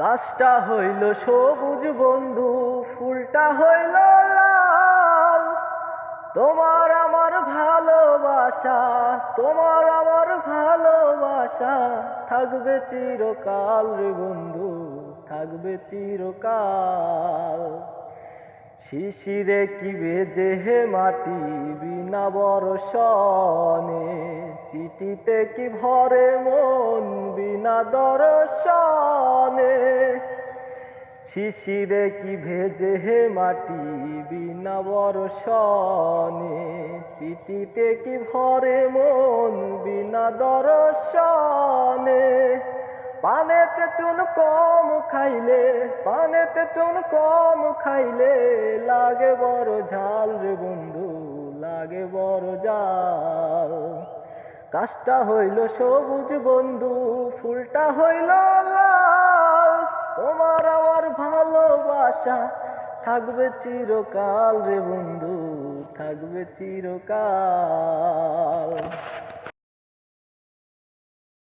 গাছটা হইল সবুজ বন্ধু, ফুলটা হইল লাল। তোমার আমার ভালোবাসা, তোমার আমার ভালোবাসা থাকবে চিরকাল রে বন্ধু, থাকবে চিরকাল। শিশিরে কি বেজে হে মাটি বিনা বর্ষণে, চিঠিতে কি ভরে মন বিনা দর্শনে। শিশিরে কি ভেজে হে মাটি বিনা বর্ষণে, চিঠিতে কি ভরে মন বিনা দর্শনে। পানেতে চুন কম খাইলে, পানেতে চুন কম খাইলে লাগে বড় ঝাল রে বন্ধু, লাগে বড় ঝাল। গাছটা হইল সবুজ বন্ধু, ফুলটা হইল লাল। তোমার আমার ভালোবাসা থাকবে চিরকাল রে বন্ধু, থাকবে চিরকাল।